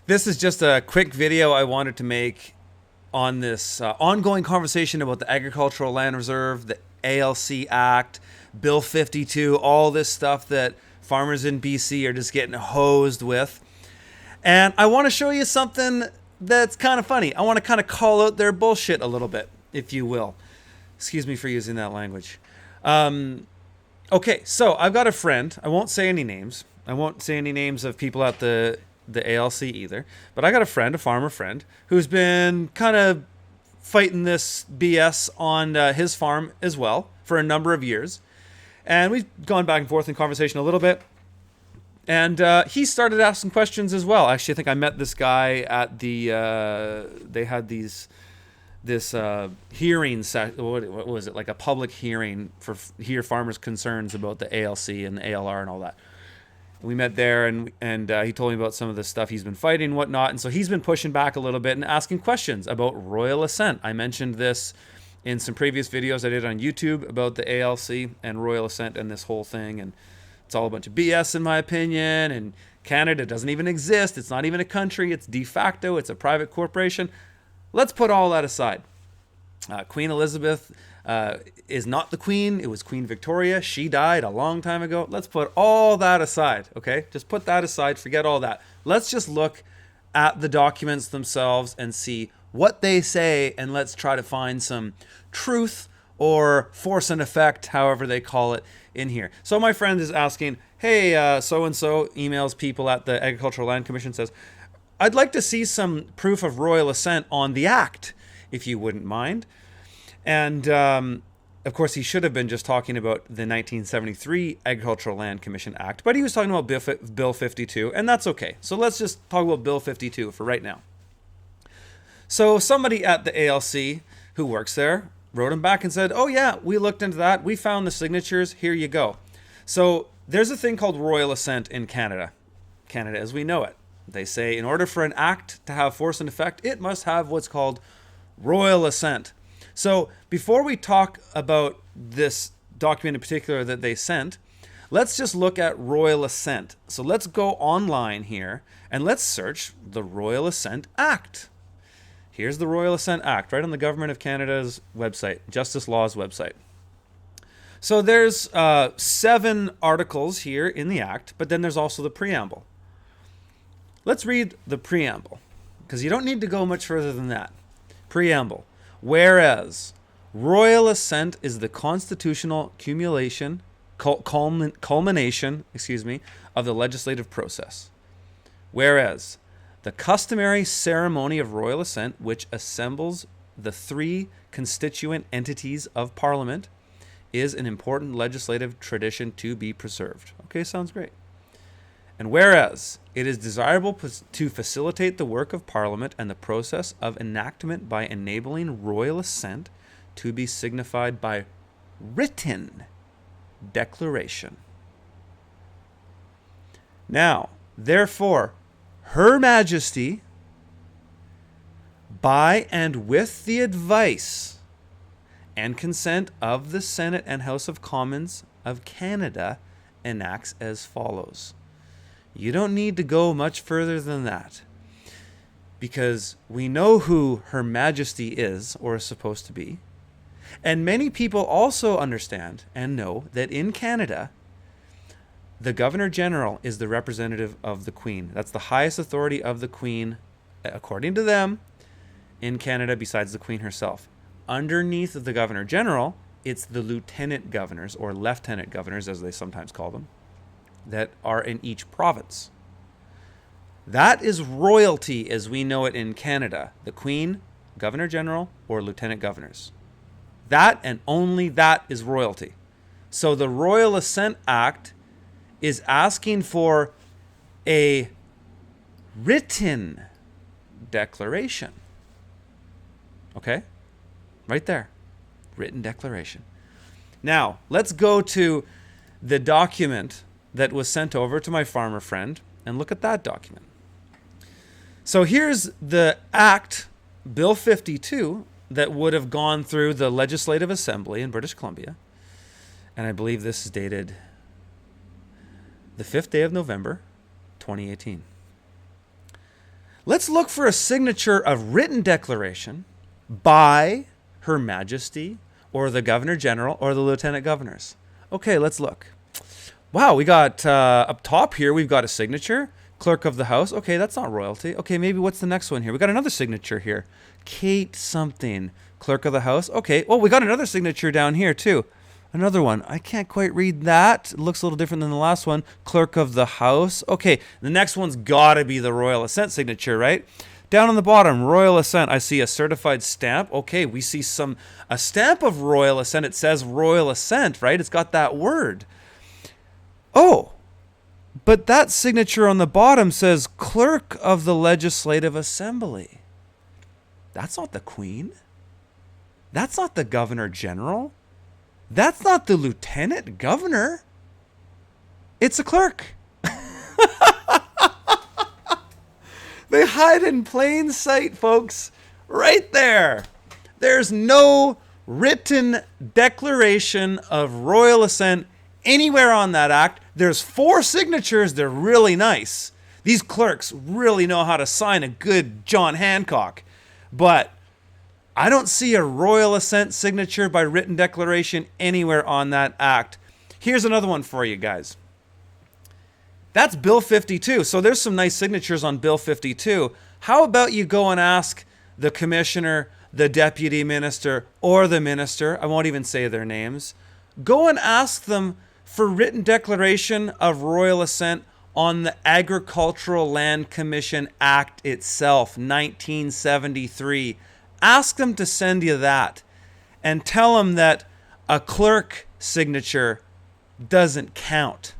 This is just a quick video I wanted to make on this ongoing conversation about the Agricultural Land Reserve, the ALC Act, Bill 52, all this stuff that farmers in BC are just getting hosed with. And I want to show you something that's kind of funny. I want to kind of call out their bullshit a little bit, if you will. Excuse me for using that language. Okay, so I've got a friend. I won't say any names. I won't say any names of people at the ALC either. But I got a friend, a farmer friend, who's been kind of fighting this BS on his farm as well for a number of years. And we've gone back and forth in conversation a little bit. And he started asking questions as well. Actually, I think I met this guy at the, they had this hearing, what was it, like a public hearing for hear farmers' concerns about the ALC and the ALR and all that. We met there, and he told me about some of the stuff he's been fighting and whatnot. And so he's been pushing back a little bit and asking questions about Royal Assent. I mentioned this in some previous videos I did on YouTube about the ALC and Royal Assent and this whole thing. And it's all a bunch of BS in my opinion. And Canada doesn't even exist. It's not even a country. It's de facto. It's a private corporation. Let's put all that aside. Queen Elizabeth is not the queen. It was Queen Victoria. She died a long time ago. Let's put all that aside, okay? Just put that aside. Forget all that. Let's just look at the documents themselves and see what they say, and let's try to find some truth or force and effect, however they call it, in here. So my friend is asking, hey, so-and-so emails people at the Agricultural Land Commission, says, I'd like to see some proof of Royal Assent on the Act, if you wouldn't mind. And of course, he should have been just talking about the 1973 Agricultural Land Commission Act, but he was talking about Bill 52, and that's okay. So let's just talk about Bill 52 for right now. So somebody at the ALC who works there wrote him back and said, oh yeah, we looked into that. We found the signatures. Here you go. So there's a thing called Royal Assent in Canada. Canada as we know it. They say in order for an act to have force and effect, it must have what's called Royal Assent. So before we talk about this document in particular that they sent, let's just look at Royal Assent. So let's go online here and let's search the Royal Assent Act. Here's the Royal Assent Act right on the Government of Canada's website, Justice Law's website. So there's 7 articles here in the Act, but then there's also the preamble. Let's read the preamble, because you don't need to go much further than that. Preamble. Whereas Royal Assent is the constitutional culmination, of the legislative process. Whereas the customary ceremony of Royal Assent, which assembles the 3 constituent entities of Parliament, is an important legislative tradition to be preserved. Okay, sounds great. And whereas it is desirable to facilitate the work of Parliament and the process of enactment by enabling Royal Assent to be signified by written declaration. Now, therefore, Her Majesty, by and with the advice and consent of the Senate and House of Commons of Canada, enacts as follows. You don't need to go much further than that, because we know who Her Majesty is, or is supposed to be. And many people also understand and know that in Canada, the Governor General is the representative of the Queen. That's the highest authority of the Queen, according to them, in Canada, besides the Queen herself. Underneath of the Governor General, it's the Lieutenant Governors, or Lieutenant Governors, as they sometimes call them, that are in each province. That is royalty as we know it in Canada. The Queen, Governor General, or Lieutenant Governors. That and only that is royalty. So the Royal Assent Act is asking for a written declaration. Okay? Right there. Written declaration. Now, let's go to the document that was sent over to my farmer friend and look at that document. So here's the Act, Bill 52, that would have gone through the Legislative Assembly in British Columbia. And I believe this is dated the 5th day of November, 2018. Let's look for a signature of written declaration by Her Majesty or the Governor General or the Lieutenant Governors. Okay, let's look. Wow, we got up top here, we've got a signature. Clerk of the House. Okay, that's not royalty. Okay, maybe what's the next one here? We got another signature here. Kate something. Clerk of the House. Okay, well, we got another signature down here too. Another one. I can't quite read that. It looks a little different than the last one. Clerk of the House. Okay, the next one's got to be the Royal Assent signature, right? Down on the bottom, Royal Assent. I see a certified stamp. Okay, we see a stamp of Royal Assent. It says Royal Assent, right? It's got that word. Oh, but that signature on the bottom says Clerk of the Legislative Assembly. That's not the Queen. That's not the Governor General. That's not the Lieutenant Governor. It's a clerk. They hide in plain sight, folks. Right there. There's no written declaration of Royal Assent anywhere on that act. There's 4 signatures. They're really nice. These clerks really know how to sign a good John Hancock. But I don't see a Royal Assent signature by written declaration anywhere on that act. Here's another one for you guys. That's Bill 52. So there's some nice signatures on Bill 52. How about you go and ask the commissioner, the deputy minister, or the minister, I won't even say their names, go and ask them for written declaration of Royal Assent on the Agricultural Land Commission Act itself, 1973. Ask them to send you that and tell them that a clerk signature doesn't count.